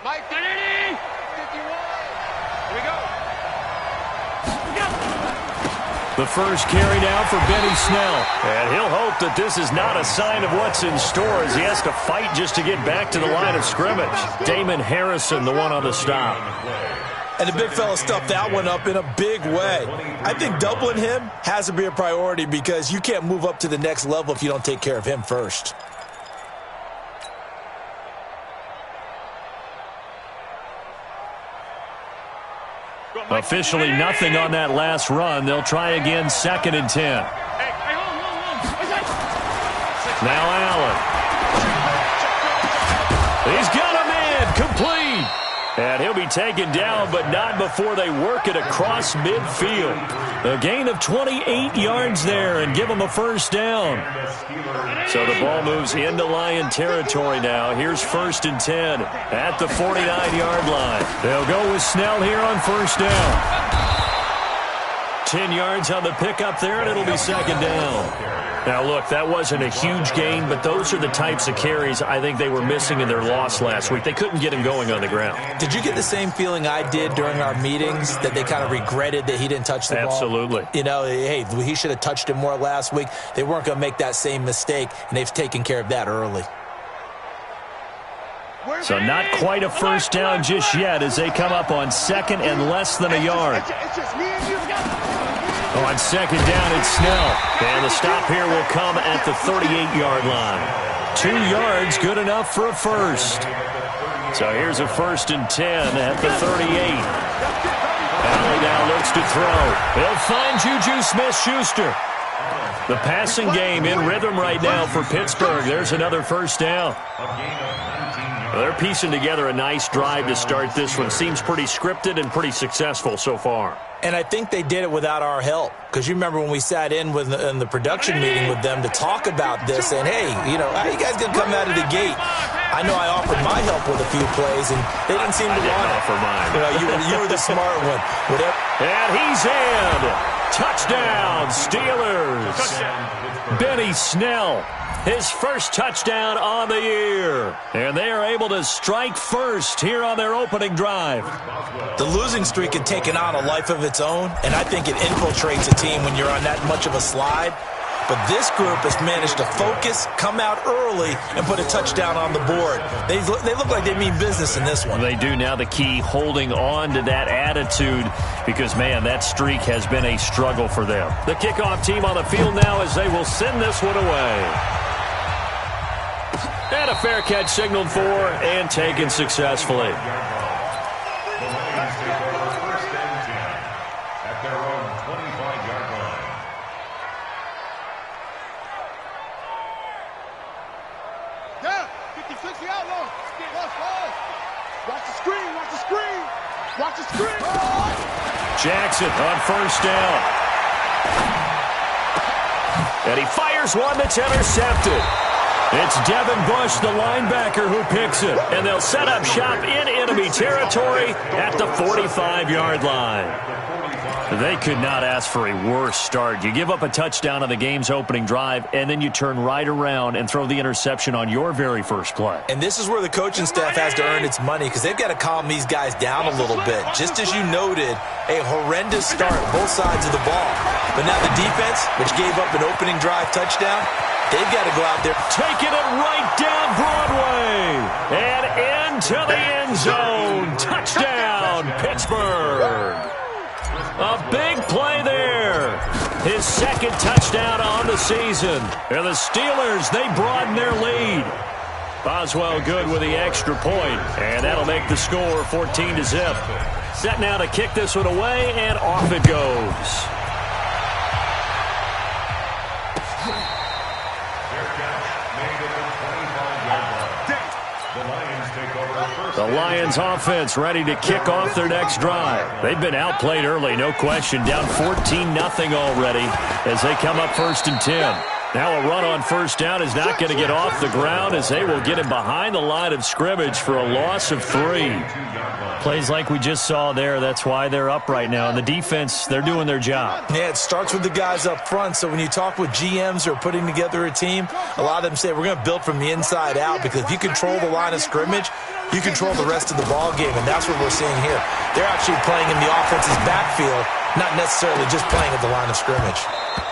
Mike, 51. Here we go. The first carry now for Benny Snell. And he'll hope that this is not a sign of what's in store as he has to fight just to get back to the line of scrimmage. Damon Harrison, the one on the stop. And the big fella stuffed that one up in a big way. I think doubling him has to be a priority because you can't move up to the next level if you don't take care of him first. Officially nothing on that last run. They'll try again, 2nd and 10. Now Allen. He's got a man, complete. And he'll be taken down, but not before they work it across midfield. A gain of 28 yards there and give them a first down. So the ball moves into Lion territory now. Here's 1st and 10 at the 49-yard line. They'll go with Snell here on first down. 10 yards on the pickup there, and it'll be 2nd down. Now, look, that wasn't a huge gain, but those are the types of carries I think they were missing in their loss last week. They couldn't get him going on the ground. Did you get the same feeling I did during our meetings, that they kind of regretted that he didn't touch the ball? Absolutely. You know, hey, he should have touched it more last week. They weren't going to make that same mistake, and they've taken care of that early. So not quite a first down just yet as they come up on 2nd and less than a yard. On 2nd down, it's Snell. And the stop here will come at the 38-yard line. 2 yards, good enough for a first. So here's a 1st and 10 at the 38. Allen now looks to throw. He'll find Juju Smith-Schuster. The passing game in rhythm right now for Pittsburgh. There's another first down. Well, they're piecing together a nice drive to start this one. Seems pretty scripted and pretty successful so far. And I think they did it without our help. Because you remember when we sat in the production meeting with them to talk about this, and hey, you know, how are you guys going to come out of the gate? I know I offered my help with a few plays, and they didn't seem to want it. Offer mine. You were the smart one. And he's in. Touchdown, Steelers. Benny Snell. His first touchdown on the year. And they are able to strike first here on their opening drive. The losing streak had taken on a life of its own, and I think it infiltrates a team when you're on that much of a slide. But this group has managed to focus, come out early, and put a touchdown on the board. They look like they mean business in this one. They do. Now the key, holding on to that attitude, because, man, that streak has been a struggle for them. The kickoff team on the field now as they will send this one away. And a fair catch signaled for and taken successfully. Jackson on first down. And he fires one that's intercepted. It's Devin Bush, the linebacker, who picks it. And they'll set up shop in enemy territory at the 45-yard line. They could not ask for a worse start. You give up a touchdown on the game's opening drive, and then you turn right around and throw the interception on your very first play. And this is where the coaching staff has to earn its money, because they've got to calm these guys down a little bit. Just as you noted, a horrendous start, both sides of the ball. But now the defense, which gave up an opening drive touchdown, they've got to go out there. Taking it right down Broadway. And into the end zone. Touchdown, Pittsburgh. A big play there. His second touchdown on the season. And the Steelers, they broaden their lead. Boswell good with the extra point. And that'll make the score 14-0. Set now to kick this one away, and off it goes. The Lions offense ready to kick off their next drive. They've been outplayed early, no question. Down 14-0 already as they come up 1st and 10. Now a run on first down is not going to get off the ground as they will get him behind the line of scrimmage for a loss of 3. Plays like we just saw there, that's why they're up right now. And the defense, they're doing their job. Yeah, it starts with the guys up front. So when you talk with GMs who are putting together a team, a lot of them say we're going to build from the inside out, because if you control the line of scrimmage, you control the rest of the ball game, and that's what we're seeing here. They're actually playing in the offense's backfield, not necessarily just playing at the line of scrimmage.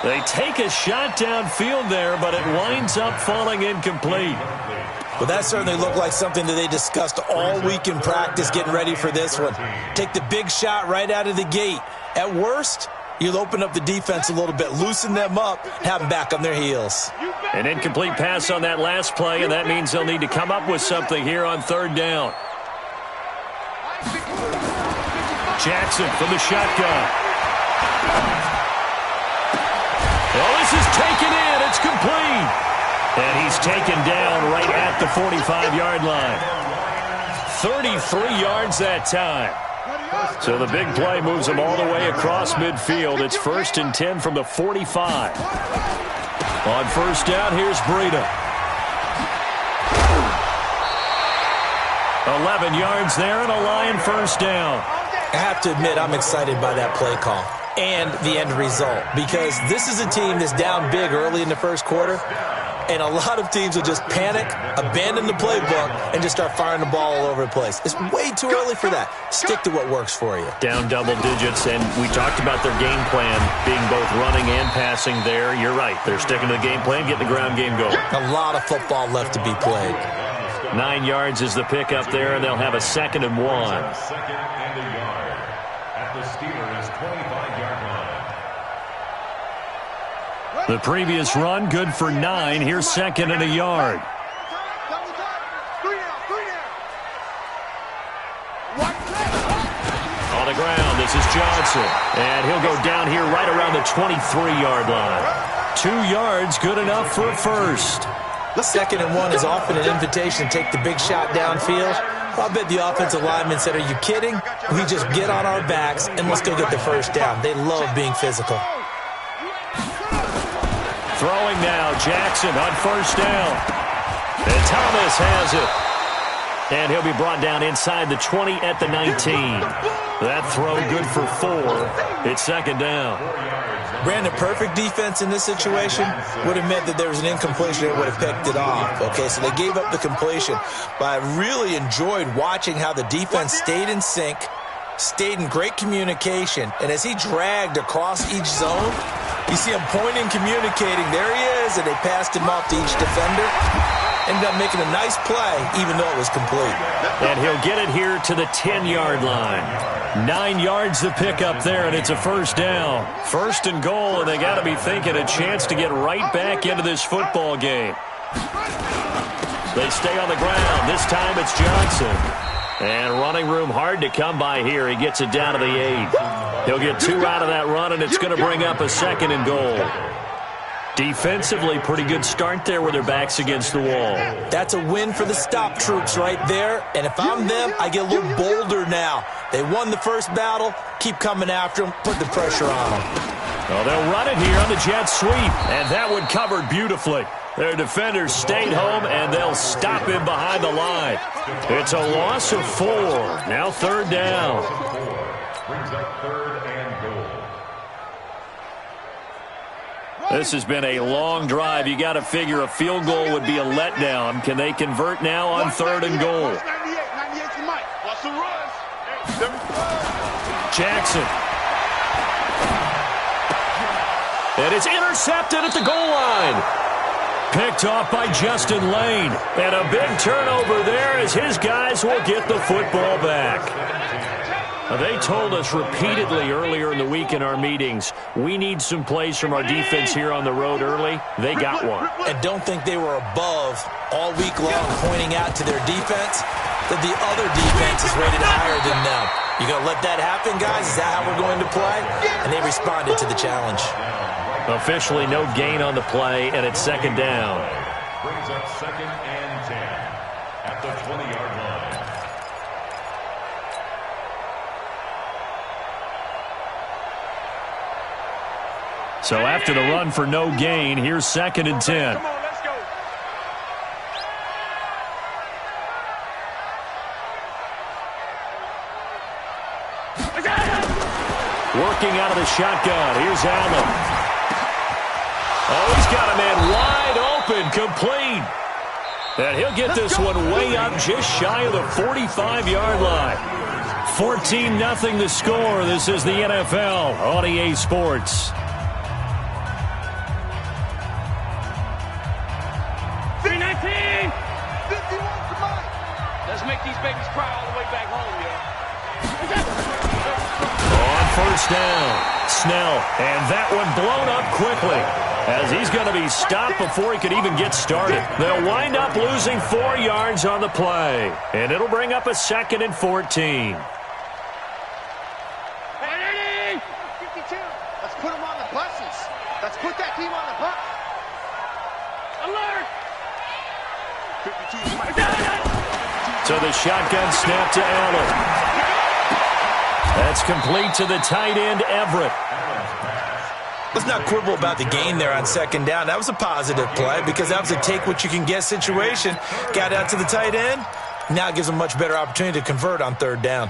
They take a shot downfield there, but it winds up falling incomplete. Well, that certainly looked like something that they discussed all week in practice getting ready for this one. Take the big shot right out of the gate. At worst, you'll open up the defense a little bit, loosen them up, have them back on their heels. An incomplete pass on that last play, and that means they'll need to come up with something here on third down. Jackson from the shotgun. Oh, this is taken in. It's complete. And he's taken down right at the 45-yard line. 33 yards that time. So the big play moves them all the way across midfield. It's 1st and 10 from the 45. On first down, here's Breida. 11 yards there and a Lion first down. I have to admit, I'm excited by that play call and the end result, because this is a team that's down big early in the first quarter, and a lot of teams will just panic, abandon the playbook, and just start firing the ball all over the place. It's way too early for that. Stick to what works for you. Down double digits, and we talked about their game plan being both running and passing there. You're right. They're sticking to the game plan, getting the ground game going. A lot of football left to be played. 9 yards is the pickup there, and they'll have a 2nd and 1. Second and a yard at the Steelers' 25-yard line. The previous run, good for 9. Here's 2nd and a yard. On the ground, this is Johnson. And he'll go down here right around the 23-yard line. 2 yards, good enough for a first. 2nd and 1 is often an invitation to take the big shot downfield. I bet the offensive lineman said, are you kidding? We just get on our backs and let's go get the first down. They love being physical. Throwing now, Jackson on first down. And Thomas has it. And he'll be brought down inside the 20 at the 19. That throw good for 4. It's 2nd down. Brandon, perfect defense in this situation would have meant that there was an incompletion that would have picked it off. Okay, so they gave up the completion. But I really enjoyed watching how the defense stayed in sync, stayed in great communication, and as he dragged across each zone, you see him pointing, communicating. There he is, and they passed him off to each defender. Ended up making a nice play, even though it was complete. And he'll get it here to the 10-yard line. 9 yards the pickup there, and it's a first down. 1st and goal, and they got to be thinking a chance to get right back into this football game. They stay on the ground. This time it's Johnson. And running room hard to come by here. He gets it down to the 8. He'll get 2 out of that run, and it's going to bring up a 2nd and goal. Defensively, pretty good start there with their backs against the wall. That's a win for the stop troops right there. And if I'm them, I get a little bolder now. They won the first battle. Keep coming after them. Put the pressure on them. Well, they'll run it here on the jet sweep. And that one covered beautifully. Their defenders stayed home, and they'll stop him behind the line. It's a loss of 4. Now 3rd down. Brings up 3rd and goal. This has been a long drive. You got to figure a field goal would be a letdown. Can they convert now on 3rd and goal? Jackson. And it's intercepted at the goal line. Picked off by Justin Lane. And a big turnover there as his guys will get the football back. They told us repeatedly earlier in the week in our meetings, we need some plays from our defense here on the road early. They got one. And don't think they were above all week long pointing out to their defense that the other defense is rated higher than them. You going to let that happen, guys? Is that how we're going to play? And they responded to the challenge. Officially no gain on the play, and it's 2nd down. Brings up 2nd and 10 at the 20-yard line. So after the run for no gain, here's 2nd and 10. Come on, let's go. Working out of the shotgun. Here's Allen. Oh, he's got a man wide open, complete. And he'll get this one way up just shy of the 45-yard line. 14-0 the score. This is the NFL on EA Sports. 319! 51 to Mike. Let's make these babies cry all the way back home, yo. On first down, Snell. And that one blown up quickly, as he's going to be stopped before he could even get started. They'll wind up losing 4 yards on the play, and it'll bring up a 2nd and 14. 52. Let's put them on the buses. Let's put that team on the bus. Alert! 52. So the shotgun snap to Allen. That's complete to the tight end, Everett. Let's not quibble about the gain there on 2nd down. That was a positive play because that was a take-what-you-can-get situation. Got out to the tight end. Now it gives them a much better opportunity to convert on 3rd down.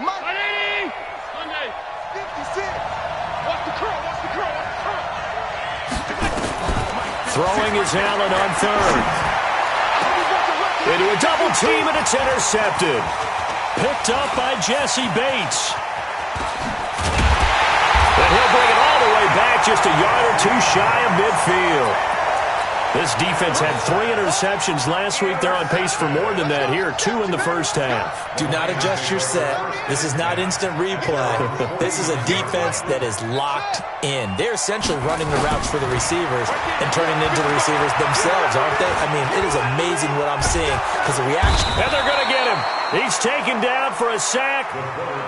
180! 56! Watch the curl, watch the curl, watch the curl. Throwing is Allen on 3rd. Into a double team, and it's intercepted. Picked up by Jesse Bates. And he'll bring it all the way back just a yard or 2 shy of midfield. This defense had 3 interceptions last week. They're on pace for more than that here. 2 in the first half. Do not adjust your set. This is not instant replay. This is a defense that is locked in. They're essentially running the routes for the receivers and turning into the receivers themselves, aren't they? I mean, it is amazing what I'm seeing because the reaction. And they're going to get him. He's taken down for a sack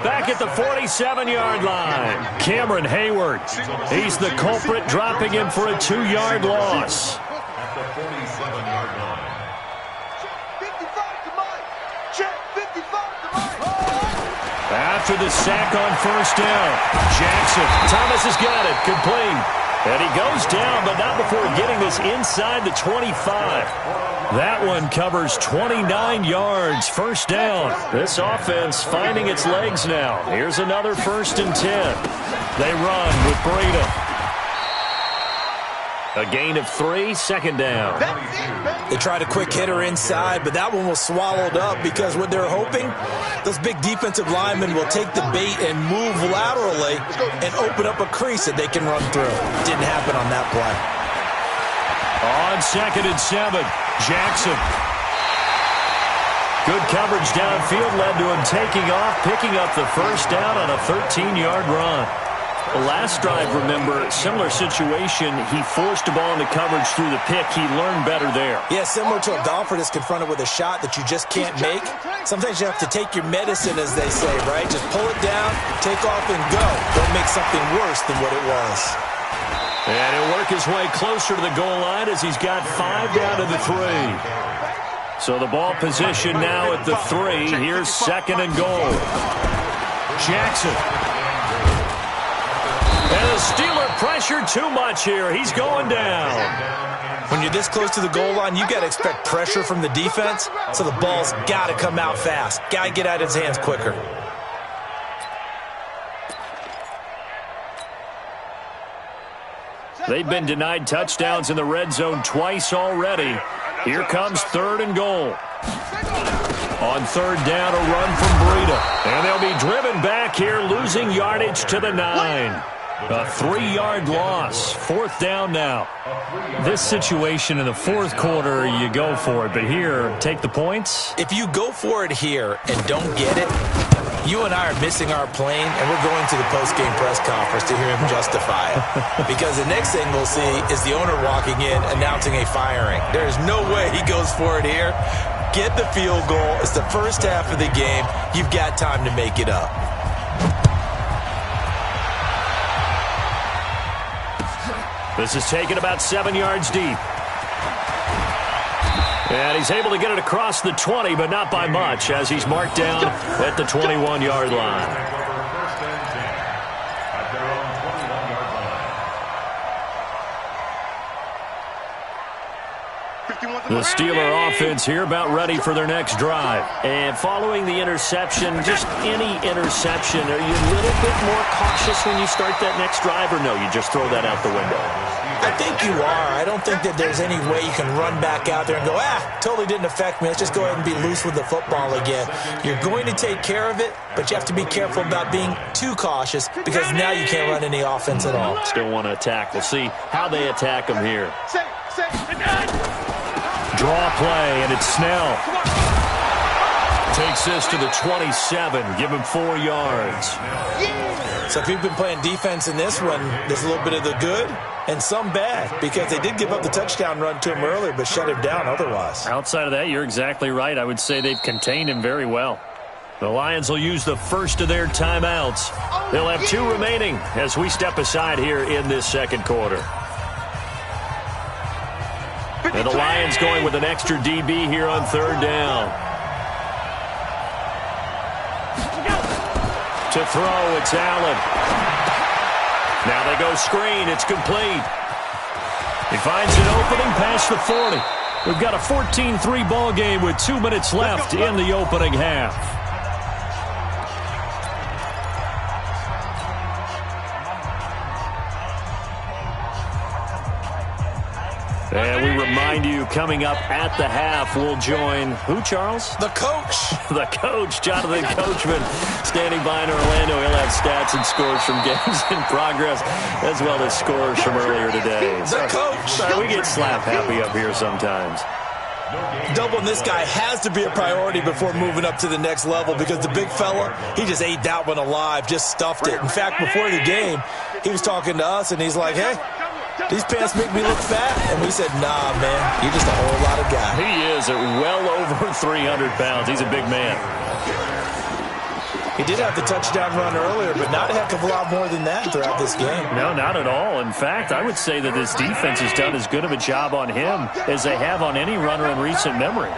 back at the 47-yard line. Cameron Hayward. He's the culprit, dropping him for a 2-yard loss. At the 47-yard line. Check 55 to Mike. Check 55 to Mike. After the sack on first down, Jackson. Thomas has got it. Complete. And he goes down, but not before getting this inside the 25. That one covers 29 yards. First down. This offense finding its legs now. Here's another 1st and 10. They run with Breida. A gain of 3, 2nd down. They tried a quick hitter inside, but that one was swallowed up because what they're hoping, those big defensive linemen will take the bait and move laterally and open up a crease that they can run through. Didn't happen on that play. On 2nd and 7, Jackson. Good coverage downfield led to him taking off, picking up the first down on a 13-yard run. The last drive, remember, similar situation. He forced a ball into coverage through the pick. He learned better there. Yeah, similar to a golfer that's confronted with a shot that you just can't make. Sometimes you have to take your medicine, as they say, right? Just pull it down, take off, and go. Don't make something worse than what it was. And he'll work his way closer to the goal line as he's got 5 down to the 3. So the ball position now at the 3. Here's 2nd and goal. Jackson. And the Steeler pressure too much here. He's going down. When you're this close to the goal line, you got to expect pressure from the defense, so the ball's got to come out fast. Got to get out of his hands quicker. They've been denied touchdowns in the red zone twice already. Here comes 3rd and goal. On 3rd down, a run from Breida. And they'll be driven back here, losing yardage to the 9. A 3-yard loss. 4th down now. This situation in the 4th quarter, you go for it. But here, take the points. If you go for it here and don't get it, you and I are missing our plane, and we're going to the post-game press conference to hear him justify it. Because the next thing we'll see is the owner walking in announcing a firing. There is no way he goes for it here. Get the field goal. It's the first half of the game. You've got time to make it up. This is taken about 7 yards deep. And he's able to get it across the 20, but not by much, as he's marked down at the 21-yard line. The Steeler offense here about ready for their next drive. And following the interception, just any interception, are you a little bit more cautious when you start that next drive, or no, you just throw that out the window? I think you are. I don't think that there's any way you can run back out there and go, totally didn't affect me. Let's just go ahead and be loose with the football again. You're going to take care of it, but you have to be careful about being too cautious because now you can't run any offense at all. Still want to attack. We'll see how they attack them here. Draw play, and it's Snell. Takes this to the 27. Give him 4 yards. So if you've been playing defense in this one, there's a little bit of the good and some bad because they did give up the touchdown run to him earlier but shut him down otherwise. Outside of that, you're exactly right. I would say they've contained him very well. The Lions will use the first of their timeouts. They'll have 2 remaining as we step aside here in this second quarter. And the Lions going with an extra DB here on 3rd down. To throw, it's Allen. Now they go screen. It's complete. He finds an opening past the 40. We've got a 14-3 ball game with 2 minutes left in the opening half. And we remind you, coming up at the half, we'll join who, Charles? The coach. The coach, Jonathan Coachman, standing by in Orlando. He'll have stats and scores from games in progress, as well as scores from earlier today. The coach. We get slap happy up here sometimes. Doubling this guy has to be a priority before moving up to the next level because the big fella, he just ate that one alive, just stuffed it. In fact, before the game, he was talking to us, and he's like, hey, these pants make me look fat. And we said, nah, man, you're just a whole lot of guy. He is at well over 300 pounds. He's a big man. He did have the touchdown run earlier, but not a heck of a lot more than that throughout this game. No, not at all. In fact, I would say that this defense has done as good of a job on him as they have on any runner in recent memory.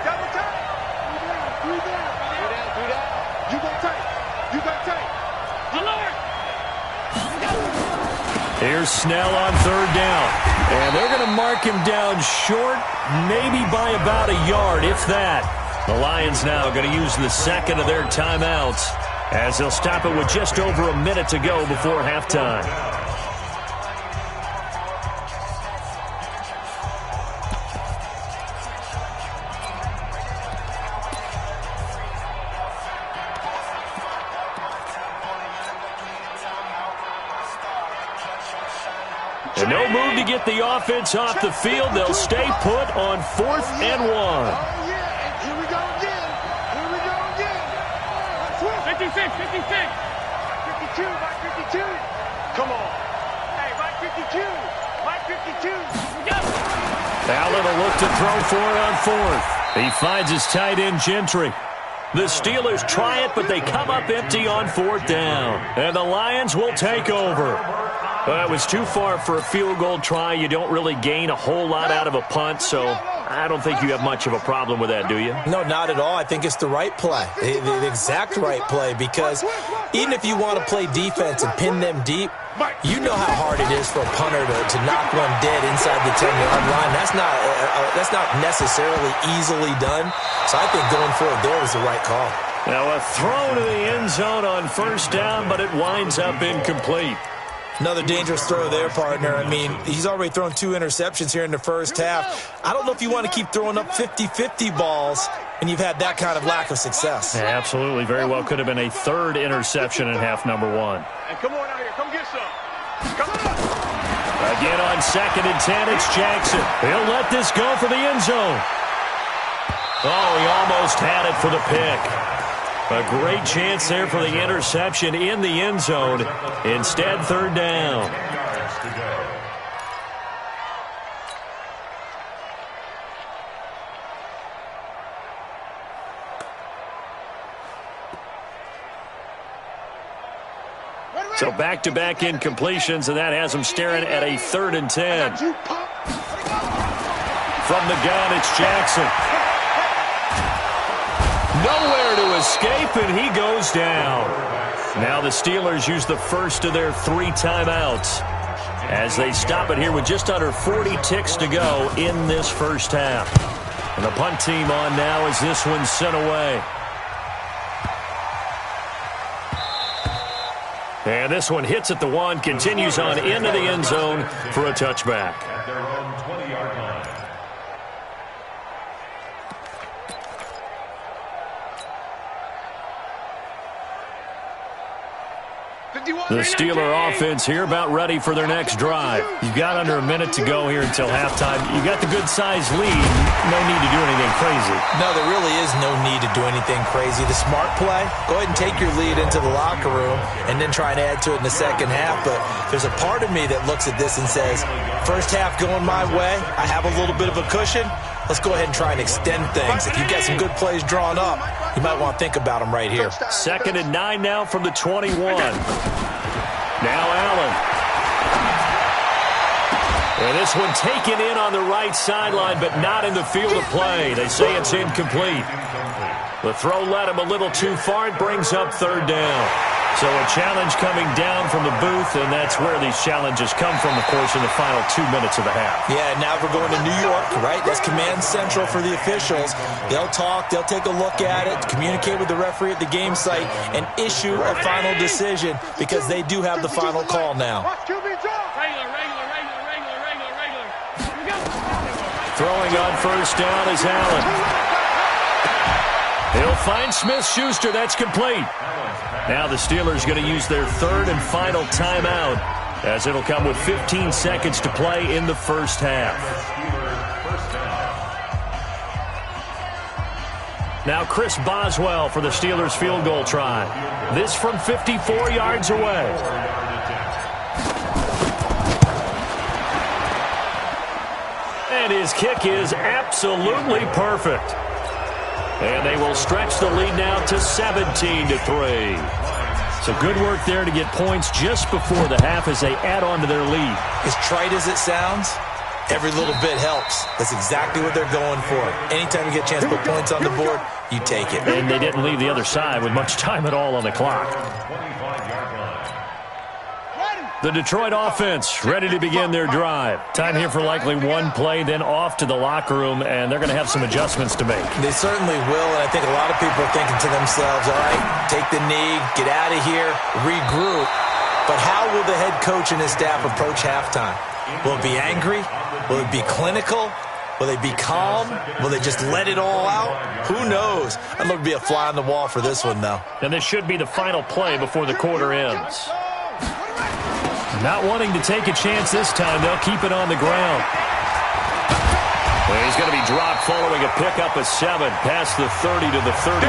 Here's Snell on 3rd down. And they're going to mark him down short, maybe by about a yard, if that. The Lions now going to use the second of their timeouts as they'll stop it with just over a minute to go before halftime. And no move to get the offense off the field. They'll stay put on 4th and 1. Oh, yeah. Here we go again. Here we go again. 56, 56. 52, Mike 52. Come on. Hey, Mike 52. Mike 52. We go. Allen will look to throw for it on 4th. He finds his tight end, Gentry. The Steelers try it, but they come up empty on 4th down. And the Lions will take over. Well, it was too far for a field goal try. You don't really gain a whole lot out of a punt, so I don't think you have much of a problem with that, do you? No, not at all. I think it's the right play, the exact right play, because even if you want to play defense and pin them deep, you know how hard it is for a punter to knock one dead inside the 10-yard line. That's not necessarily easily done, so I think going for it there was the right call. Now a throw to the end zone on 1st down, but it winds up incomplete. Another dangerous throw there, partner. I mean, he's already thrown 2 interceptions here in the first half. I don't know if you want to keep throwing up 50-50 balls and you've had that kind of lack of success. Yeah, absolutely. Very well could have been a 3rd interception in half number 1. And come on out here. Come get some. Come on. Again on 2nd and 10, it's Jackson. He'll let this go for the end zone. Oh, he almost had it for the pick. A great chance there for the interception in the end zone. Instead, 3rd down. So back-to-back incompletions, and that has them staring at a 3rd and 10. From the gun, it's Jackson. Nowhere to escape, and he goes down. Now the Steelers use the first of their 3 timeouts as they stop it here with just under 40 ticks to go in this first half. And the punt team on now as this one's sent away. And this one hits at the 1, continues on into the end zone for a touchback. At their own 20-yard line. The Steeler offense here about ready for their next drive. You've got under a minute to go here until halftime. You got the good-sized lead. No need to do anything crazy. No, there really is no need to do anything crazy. The smart play, go ahead and take your lead into the locker room and then try and add to it in the second half. But there's a part of me that looks at this and says, first half going my way, I have a little bit of a cushion. Let's go ahead and try and extend things. If you've got some good plays drawn up, you might want to think about them right here. 2nd and 9 now from the 21. Now Allen. And this one taken in on the right sideline, but not in the field of play. They say it's incomplete. The throw led him a little too far. It brings up 3rd down. So a challenge coming down from the booth, and that's where these challenges come from, of course, in the final 2 minutes of the half. Yeah, now we're going to New York, right? That's command central for the officials. They'll talk, they'll take a look at it, communicate with the referee at the game site, and issue a final decision because they do have the final call now. Throwing on 1st down is Allen. He'll find Smith-Schuster. That's complete. Now the Steelers going to use their 3rd and final timeout as it'll come with 15 seconds to play in the first half. Now Chris Boswell for the Steelers field goal try. This from 54 yards away. And his kick is absolutely perfect. And they will stretch the lead now to 17-3. So good work there to get points just before the half as they add on to their lead. As trite as it sounds, every little bit helps. That's exactly what they're going for. Anytime you get a chance to put points on the board, you take it. And they didn't leave the other side with much time at all on the clock. The Detroit offense ready to begin their drive. Time here for likely one play, then off to the locker room, and they're going to have some adjustments to make. They certainly will, and I think a lot of people are thinking to themselves, all right, take the knee, get out of here, regroup. But how will the head coach and his staff approach halftime? Will it be angry? Will it be clinical? Will they be calm? Will they just let it all out? Who knows? I'd love to be a fly on the wall for this one, though. And this should be the final play before the quarter ends. Not wanting to take a chance this time, they'll keep it on the ground. Well, he's going to be dropped following a pickup of 7 past the 30 to the 32.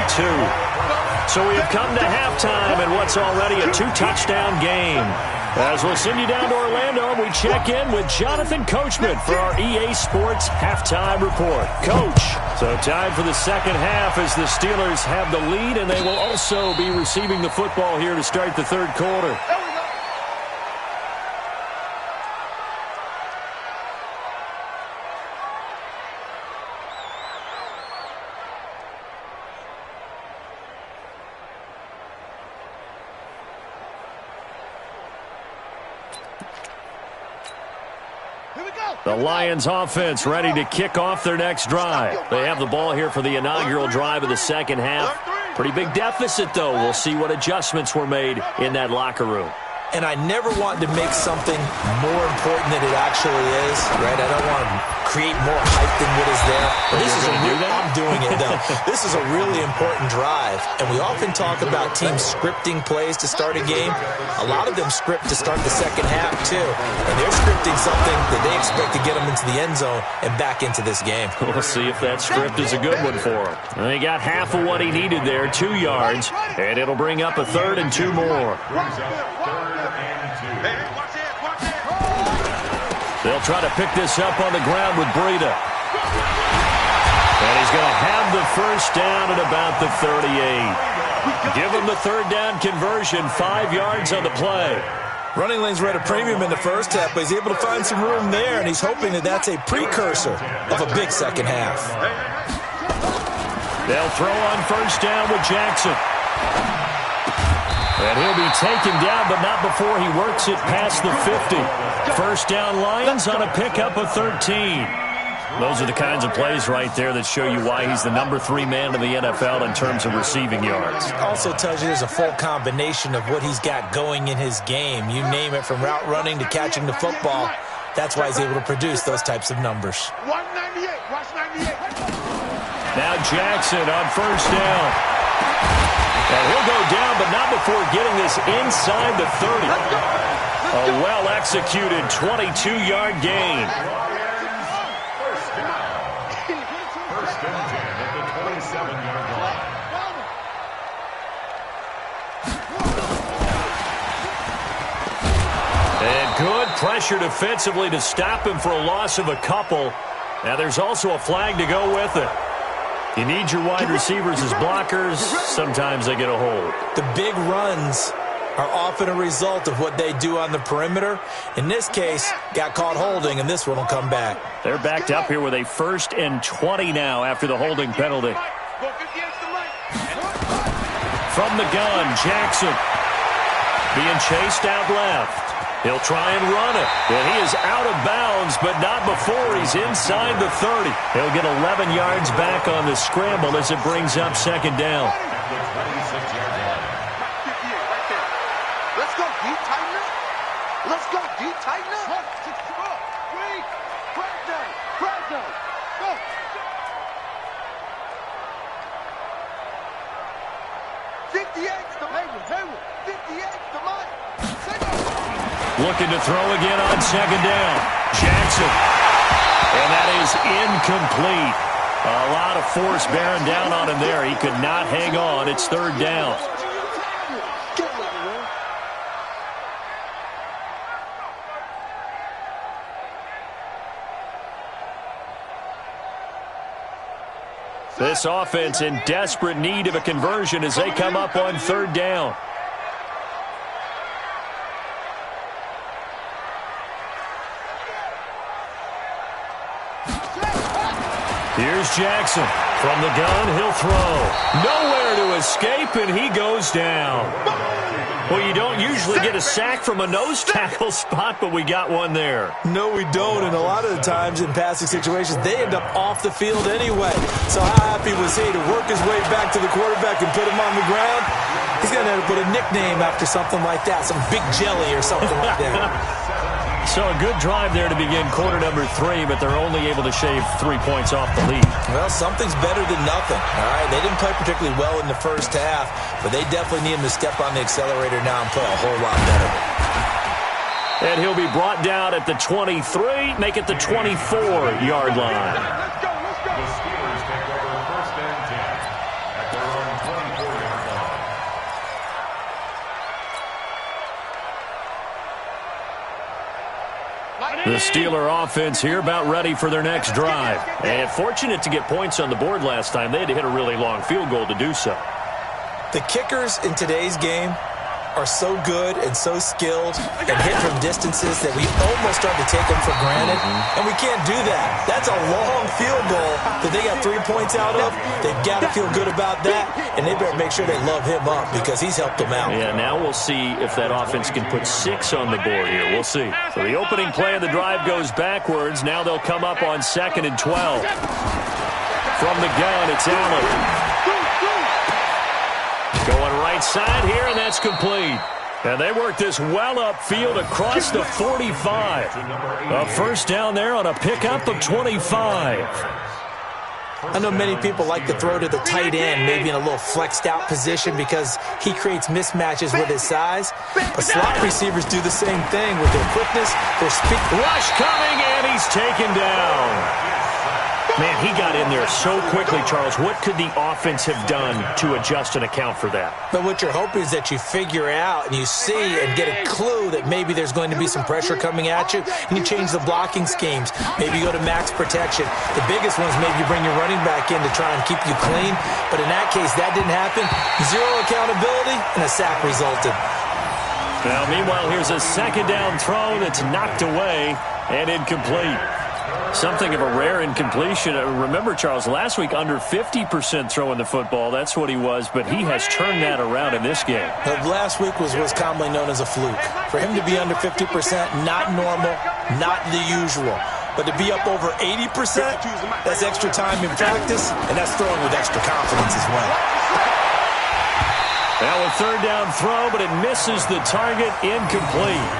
So we've come to halftime in what's already a 2-touchdown game. As we'll send you down to Orlando, we check in with Jonathan Coachman for our EA Sports Halftime Report. Coach, so time for the second half as the Steelers have the lead, and they will also be receiving the football here to start the 3rd quarter. The Lions offense ready to kick off their next drive. They have the ball here for the inaugural drive of the second half. Pretty big deficit, though. We'll see what adjustments were made in that locker room. And I never want to make something more important than it actually is, right? I don't want to create more hype than what is there. This is I'm doing it, though. This is a really important drive. And we often talk about teams scripting plays to start a game. A lot of them script to start the second half, too. And they're scripting something that they expect to get them into the end zone and back into this game. We'll see if that script is a good one for him. And he got half of what he needed there, 2 yards. And it'll bring up a 3rd and 2 more. They'll try to pick this up on the ground with Breida. And he's going to have the first down at about the 38. Give him the 3rd down conversion, 5 yards on the play. Running lanes were at a premium in the first half, but he's able to find some room there, and he's hoping that that's a precursor of a big second half. They'll throw on 1st down with Jackson. And he'll be taken down, but not before he works it past the 50. 1st down Lions on a pickup of 13. Those are the kinds of plays right there that show you why he's the #3 man in the NFL in terms of receiving yards. Also tells you there's a full combination of what he's got going in his game. You name it, from route running to catching the football. That's why he's able to produce those types of numbers. 198. Watch 98. Now Jackson on first down. And he'll go down, but not before getting this inside the 30. A well-executed 22-yard gain. First and 10 at the 27-yard line. And good pressure defensively to stop him for a loss of a couple. Now there's also a flag to go with it. You need your wide receivers as blockers. Sometimes they get a hold. The big runs are often a result of what they do on the perimeter. In this case, got caught holding, and this one will come back. They're backed up here with a 1st and 20 now after the holding penalty. From the gun, Jackson being chased out left. He'll try and run it. And he is out of bounds, but not before he's inside the 30. He'll get 11 yards back on the scramble as it brings up 2nd down. Let's go, deep, tighten up. Let's go, deep, tighten up. Wait, crack down, go. 58's the Hayward, 58's the Mike. Looking to throw again on 2nd down. Jackson. And that is incomplete. A lot of force bearing down on him there. He could not hang on. It's 3rd down. This offense in desperate need of a conversion as they come up on 3rd down. Here's Jackson. From the gun, he'll throw. Nowhere to escape, and he goes down. Well, you don't usually get a sack from a nose tackle spot, but we got one there. No, we don't, and a lot of the times in passing situations, they end up off the field anyway. So how happy was he to work his way back to the quarterback and put him on the ground? He's going to have to put a nickname after something like that, some Big Jelly or something like that. So a good drive there to begin quarter number 3, but they're only able to shave 3 points off the lead. Well, something's better than nothing, all right? They didn't play particularly well in the first half, but they definitely need him to step on the accelerator now and play a whole lot better. And he'll be brought down at the 23, make it the 24-yard line. The Steelers take over 1st and 10 at their own 24-yard line. The Steeler offense here about ready for their next drive. And fortunate to get points on the board last time. They had to hit a really long field goal to do so. The kickers in today's game are so good and so skilled and hit from distances that we almost start to take them for granted, and we can't do that. That's a long field goal that they got 3 points out of. They've got to feel good about that, and they better make sure they love him up because he's helped them out. Yeah, now we'll see if that offense can put 6 on the board here. We'll see. So the opening play of the drive goes backwards. Now they'll come up on 2nd and 12. From the gun, it's Allen. Going right side here, and that's complete. And they work this well upfield across the 45. A 1st down there on a pickup of 25. I know many people like to throw to the tight end, maybe in a little flexed out position because he creates mismatches with his size. But slot receivers do the same thing with their quickness, their speed. Rush coming, and he's taken down. Man, he got in there so quickly, Charles. What could the offense have done to adjust and account for that? But what you're hoping is that you figure out and you see and get a clue that maybe there's going to be some pressure coming at you, and you change the blocking schemes. Maybe you go to max protection. The biggest one is maybe you bring your running back in to try and keep you clean. But in that case, that didn't happen. 0 accountability, and a sack resulted. Now, meanwhile, here's a 2nd down throw that's knocked away and incomplete. Something of a rare incompletion. Remember, Charles, last week under 50% throwing the football. That's what he was, but he has turned that around in this game. Last week was commonly known as a fluke. For him to be under 50%, not normal, not the usual. But to be up over 80%, that's extra time in practice, and that's throwing with extra confidence as well. Now a third down throw, but it misses the target, incomplete.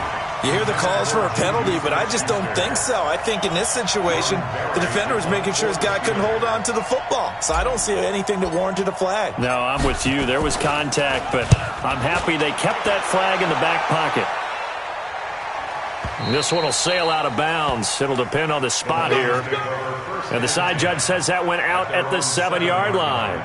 You hear the calls for a penalty, but I just don't think so. I think in this situation, the defender was making sure his guy couldn't hold on to the football. So I don't see anything that warranted a flag. No, I'm with you. There was contact, but I'm happy they kept that flag in the back pocket. This one will sail out of bounds. It'll depend on the spot here. And the side judge says that went out at the 7-yard line.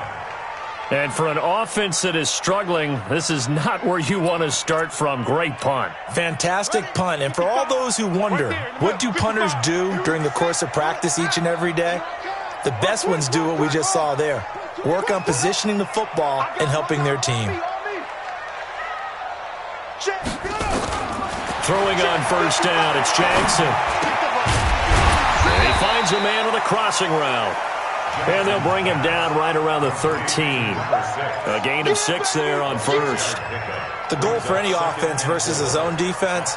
And for an offense that is struggling, this is not where you want to start from. Great punt. Fantastic punt. And for all those who wonder, what do punters do during the course of practice each and every day? The best ones do what we just saw there. Work on positioning the football and helping their team. Throwing on first down, it's Jackson. And he finds a man on the crossing route. And they'll bring him down right around the 13. A gain of 6 there on first. The goal for any offense versus a zone defense,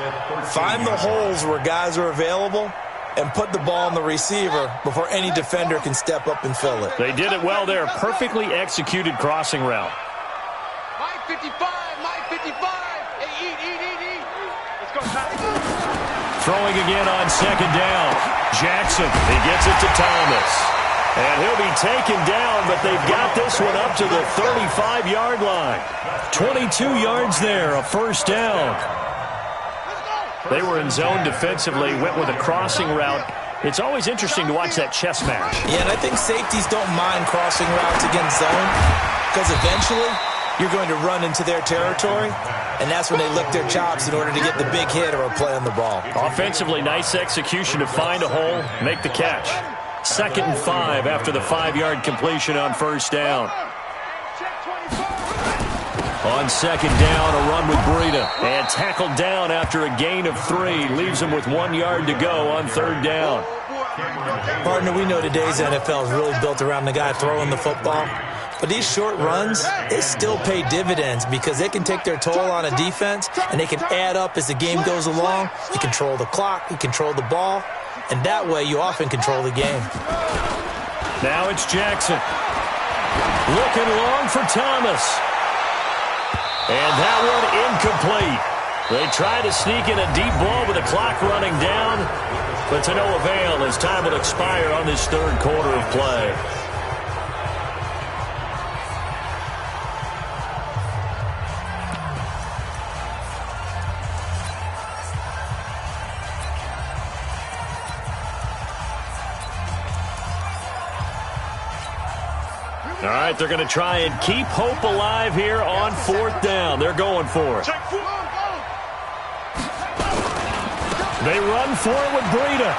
find the holes where guys are available and put the ball on the receiver before any defender can step up and fill it. They did it well there. Perfectly executed crossing route. Mike 55, Mike 55. Hey, eat. Let's go, Throwing again on second down. Jackson, he gets it to Thomas. And he'll be taken down, but they've got this one up to the 35-yard line. 22 yards there, a first down. They were in zone defensively, went with a crossing route. It's always interesting to watch that chess match. Yeah, and I think safeties don't mind crossing routes against zone because eventually you're going to run into their territory, and that's when they lick their chops in order to get the big hit or a play on the ball. Offensively, nice execution to find a hole, make the catch. 2nd and 5 after the 5-yard completion on first down. On second down, a run with Breida. And tackled down after a gain of 3. Leaves him with 1 yard to go on third down. Partner, we know today's NFL is really built around the guy throwing the football. But these short runs, they still pay dividends because they can take their toll on a defense, and they can add up as the game goes along. You control the clock, you control the ball. And that way, you often control the game. Now it's Jackson. Looking long for Thomas. And that one incomplete. They try to sneak in a deep ball with the clock running down, but to no avail as time will expire on this third quarter of play. All right, they're going to try and keep hope alive here on fourth down. They're going for it. They run for it with Breida.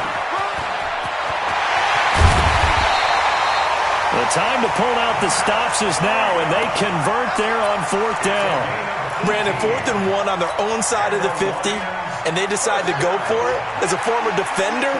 The time to pull out the stops is now, and they convert there on fourth down. Brandon, 4th and 1 on their own side of the 50, and they decide to go for it. As a former defender,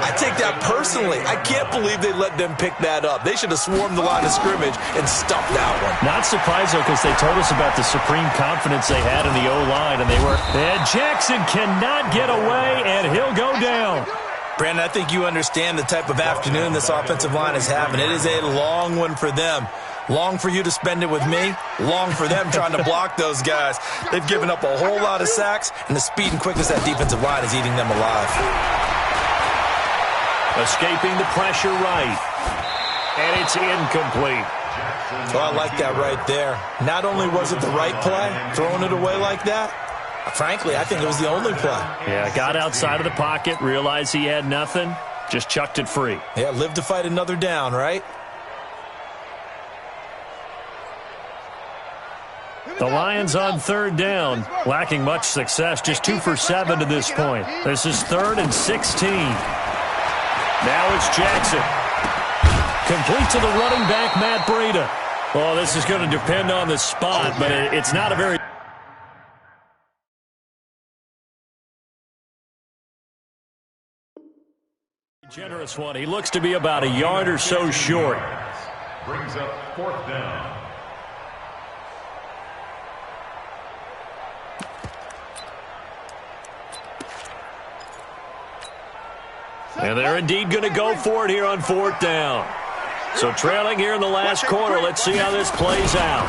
I take that personally. I can't believe they let them pick that up. They should have swarmed the line of scrimmage and stuffed that one. Not surprised, though, because they told us about the supreme confidence they had in the O-line, and and Jackson cannot get away, and he'll go down. Brandon, I think you understand the type of afternoon this offensive line is having. It is a long one for them. Long for you to spend it with me. Long for them trying to block those guys. They've given up a whole lot of sacks, and the speed and quickness of that defensive line is eating them alive. Escaping the pressure right. And it's incomplete. Oh, I like that right there. Not only was it the right play, throwing it away like that, frankly, I think it was the only play. Yeah, got outside of the pocket, realized he had nothing, just chucked it free. Yeah, live to fight another down, right? The Lions on third down, lacking much success, just 2 for 7 to this point. This is 3rd and 16. Now it's Jackson. Complete to the running back, Matt Breida. Oh, this is going to depend on the spot, but it's not a very generous one. He looks to be about a yard or so short. Brings up 4th down. And they're indeed going to go for it here on 4th down. So trailing here in the last quarter, let's see how this plays out.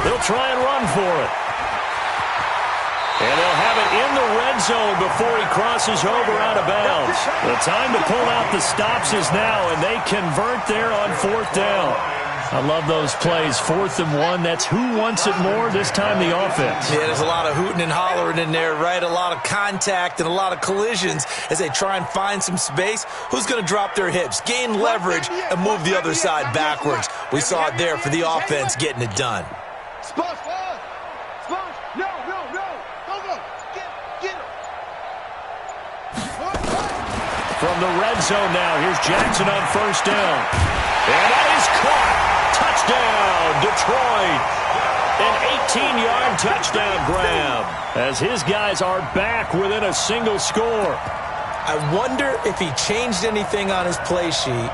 They'll try and run for it. And they'll have it in the red zone before he crosses over out of bounds. The time to pull out the stops is now, and they convert there on 4th down. I love those plays. 4th and 1. That's who wants it more, this time the offense. Yeah, there's a lot of hooting and hollering in there, right? A lot of contact and a lot of collisions as they try and find some space. Who's going to drop their hips, gain leverage, and move the other side backwards? We saw it there for the offense getting it done. From the red zone now, here's Jackson on 1st down. And that is caught. Touchdown, Detroit. An 18-yard touchdown grab as his guys are back within a single score. I wonder if he changed anything on his play sheet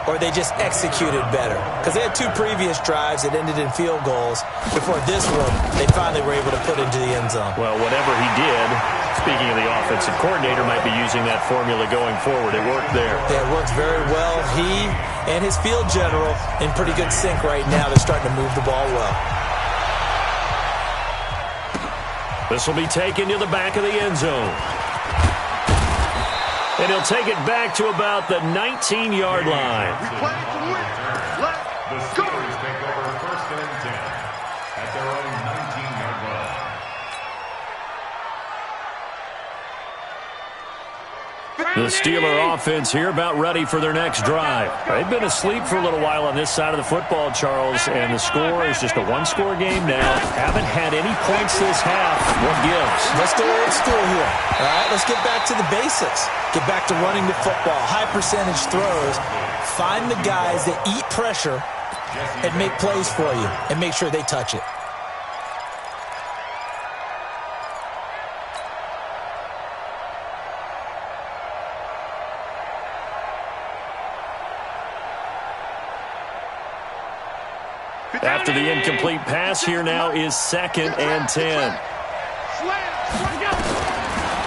or they just executed better. Because they had 2 previous drives that ended in field goals. Before this one, they finally were able to put into the end zone. Well, whatever he did, speaking of the offensive coordinator, might be using that formula going forward. It worked there. Yeah, it works very well. He and his field general in pretty good sync right now. They're starting to move the ball well. This will be taken to the back of the end zone. And he'll take it back to about the 19-yard line. The Steelers take over 1st and 10 at their own 19-yard line. The Steeler offense here about ready for their next drive. They've been asleep for a little while on this side of the football, Charles, and the score is just a one-score game now. Haven't had any points this half. What gives? Let's go old school here. All right, let's get back to the basics. Get back to running the football, high percentage throws. Find the guys that eat pressure and make plays for you and make sure they touch it. After the incomplete pass, here now is 2nd and 10.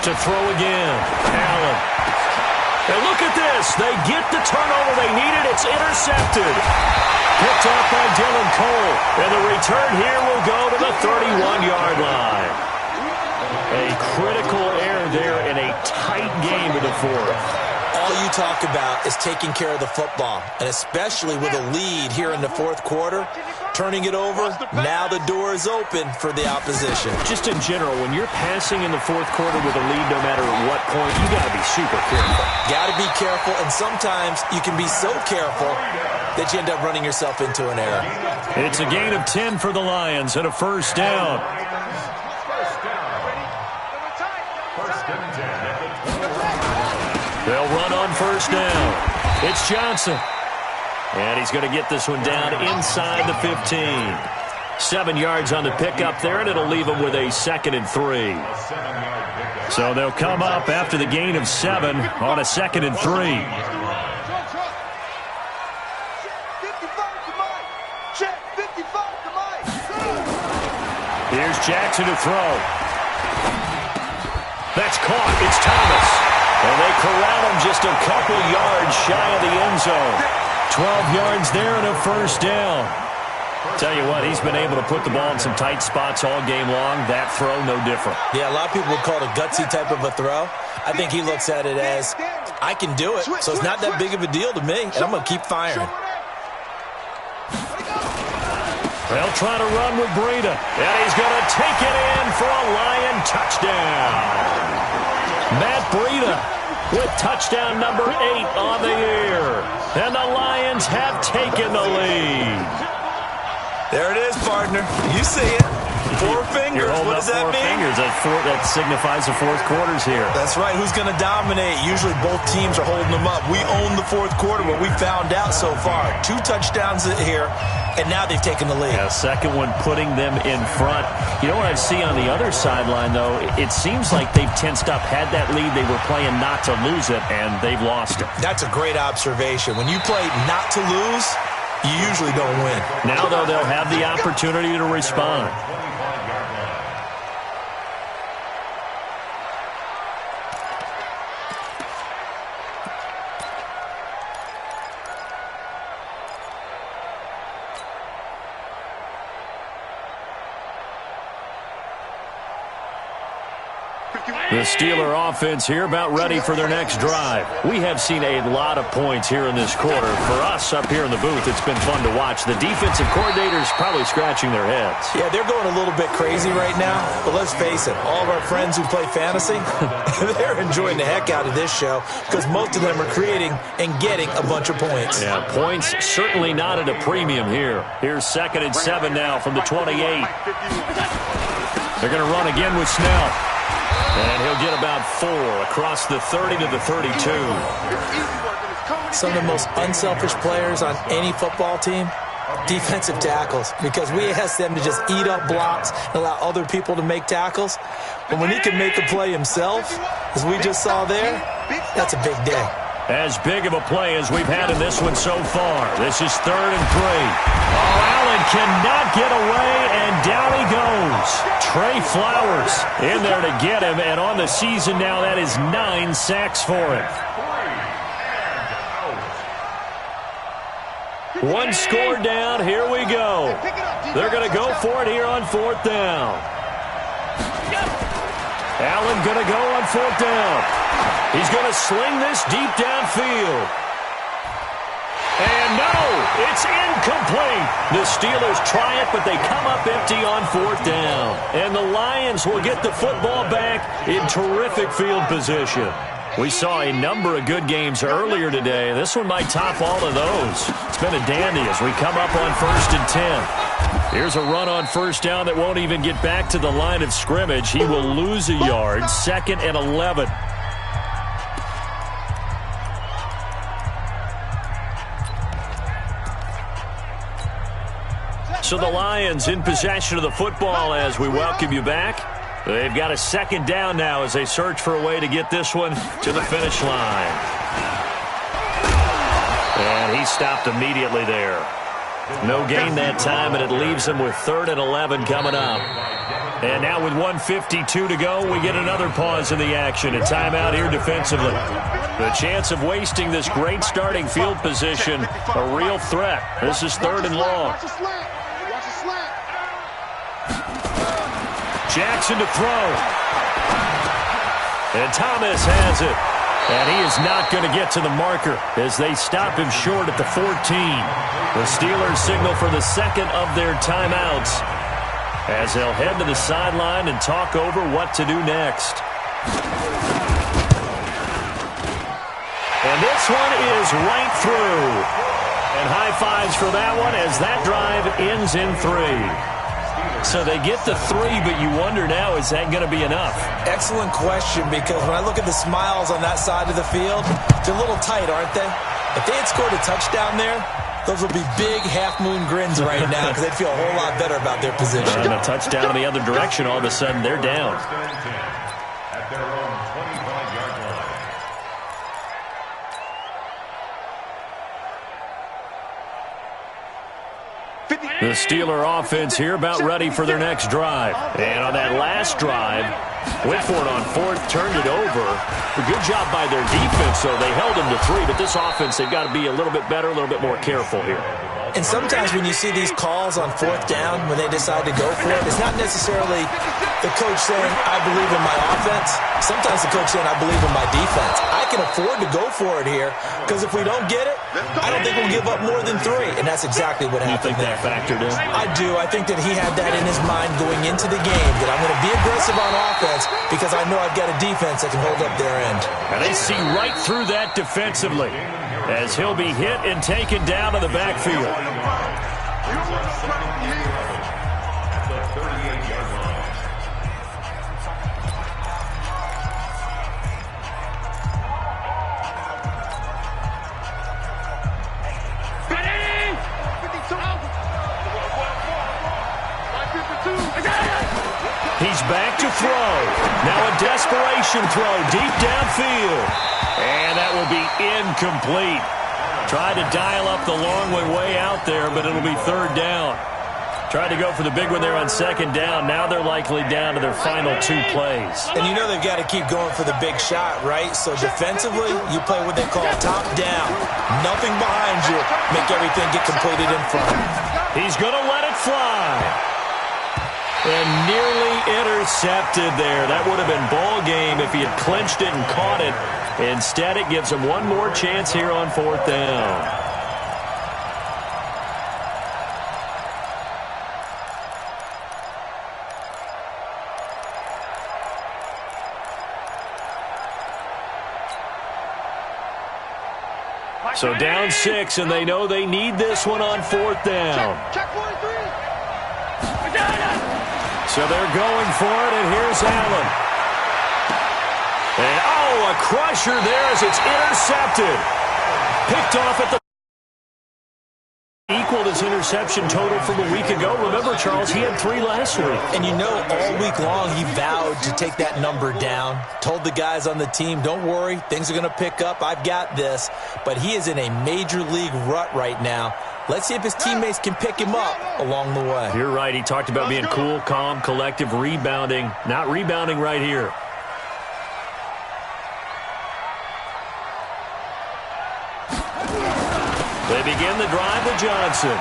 To throw again, Allen. And look at this. They get the turnover they needed. It's intercepted. Picked off by Dylan Cole. And the return here will go to the 31-yard line. A critical error there in a tight game in the 4th. All you talk about is taking care of the football, and especially with a lead here in the 4th quarter, turning it over, now the door is open for the opposition. Just in general, when you're passing in the 4th quarter with a lead, no matter at what point, you got to be super careful. Got to be careful, and sometimes you can be so careful that you end up running yourself into an error. It's a gain of 10 for the Lions and a 1st down. They'll run on 1st down. It's Johnson. And he's going to get this one down inside the 15. 7 yards on the pickup there, and it'll leave him with a 2nd and 3. So they'll come up after the gain of 7 on a 2nd and 3. Here's Jackson to throw. That's caught. It's Thomas. And they corral him just a couple yards shy of the end zone. 12 yards there and a 1st down. Tell you what, he's been able to put the ball in some tight spots all game long. That throw, no different. Yeah, a lot of people would call it a gutsy type of a throw. I think he looks at it as, I can do it, so it's not that big of a deal to me, and I'm going to keep firing. They'll try to run with Breida, and he's going to take it in for a Lion touchdown. Matt Breida with touchdown number 8 on the year. And the Lions have taken the lead. There it is, partner. You see it. 4 fingers. What does that mean? 4 fingers. That signifies the 4th quarter's here. That's right. Who's going to dominate? Usually both teams are holding them up. We own the 4th quarter, what we found out so far. 2 touchdowns here, and now they've taken the lead. Yeah, second one putting them in front. You know what I see on the other sideline, though? It seems like they've tensed up, had that lead. They were playing not to lose it, and they've lost it. That's a great observation. When you play not to lose, you usually don't win. Now, though, they'll have the opportunity to respond. The Steeler offense here about ready for their next drive. We have seen a lot of points here in this quarter. For us up here in the booth, it's been fun to watch. The defensive coordinators probably scratching their heads. Yeah, they're going a little bit crazy right now. But let's face it, all of our friends who play fantasy, they're enjoying the heck out of this show because most of them are creating and getting a bunch of points. Yeah, points certainly not at a premium here. Here's 2nd and 7 now from the 28. They're going to run again with Snell. And he'll get about 4 across the 30 to the 32. Some of the most unselfish players on any football team, defensive tackles, because we ask them to just eat up blocks and allow other people to make tackles. But when he can make a play himself, as we just saw there, that's a big day. As big of a play as we've had in this one so far. This is 3rd and 3. Oh, Allen cannot get away, and down he goes. Trey Flowers in there to get him, and on the season now, that is 9 sacks for him. One score down, here we go. They're going to go for it here on 4th down. Allen going to go on 4th down. He's going to sling this deep downfield. And no, it's incomplete. The Steelers try it, but they come up empty on 4th down. And the Lions will get the football back in terrific field position. We saw a number of good games earlier today. This one might top all of those. It's been a dandy as we come up on 1st and 10. Here's a run on 1st down that won't even get back to the line of scrimmage. He will lose a yard. 2nd and 11. So the Lions in possession of the football as we welcome you back. They've got a 2nd down now as they search for a way to get this one to the finish line. And he stopped immediately there. No gain that time, and it leaves him with 3rd and 11 coming up. And now with 1:52 to go, we get another pause in the action. A timeout here defensively. The chance of wasting this great starting field position, a real threat. This is 3rd and long. Jackson to throw. And Thomas has it. And he is not going to get to the marker as they stop him short at the 14. The Steelers signal for the 2nd of their timeouts as they'll head to the sideline and talk over what to do next. And this one is right through. And high fives for that one as that drive ends in 3. So they get the 3, but you wonder now, is that going to be enough? Excellent question, because when I look at the smiles on that side of the field, they're a little tight, aren't they? If they had scored a touchdown there, those would be big half-moon grins right now because they'd feel a whole lot better about their position. And a touchdown in the other direction, all of a sudden they're down. At their own 25-yard line. The Steeler offense here about ready for their next drive. And on that last drive, went for it on 4th, turned it over. A good job by their defense, though. They held them to 3, but this offense, they've got to be a little bit better, a little bit more careful here. And sometimes when you see these calls on 4th down, when they decide to go for it, it's not necessarily the coach saying, I believe in my offense. Sometimes the coach saying, I believe in my defense. I can afford to go for it here because if we don't get it, I don't think we'll give up more than 3. And that's exactly what happened there. You think that factored in? I do. I think that he had that in his mind going into the game, that I'm going to be aggressive on offense because I know I've got a defense that can hold up their end. And they see right through that defensively as he'll be hit and taken down to the backfield. He's back to throw. Now a desperation throw deep downfield. And that will be incomplete. Tried to dial up the long way out there, but it'll be 3rd down. Tried to go for the big one there on 2nd down. Now they're likely down to their final 2 plays. And you know they've got to keep going for the big shot, right? So defensively, you play what they call top down. Nothing behind you. Make everything get completed in front. He's going to let it fly. And nearly intercepted there. That would have been ball game if he had clinched it and caught it. Instead, it gives him one more chance here on 4th down. So down 6, and they know they need this one on 4th down. Check 43. So they're going for it, and here's Allen. And, oh, a crusher there as it's intercepted. Picked off at the... Equaled his interception total from a week ago. Remember, Charles, he had 3 last week. And you know, all week long, he vowed to take that number down. Told the guys on the team, don't worry, things are going to pick up. I've got this. But he is in a major league rut right now. Let's see if his teammates can pick him up along the way. You're right. He talked about being cool, calm, collective, rebounding. Not rebounding right here. They begin the drive with Johnson.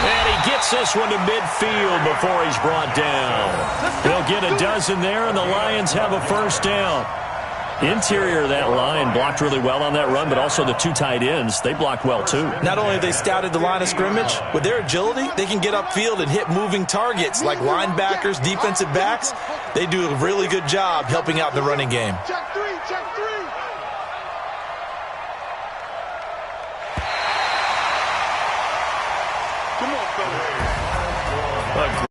And he gets this one to midfield before he's brought down. He'll get a dozen there, and the Lions have a 1st down. Interior of that line blocked really well on that run, but also the 2 tight ends, they blocked well too. Not only have they scouted the line of scrimmage, with their agility, they can get upfield and hit moving targets like linebackers, defensive backs. They do a really good job helping out the running game. Check 3, check 3. Come on, fellas.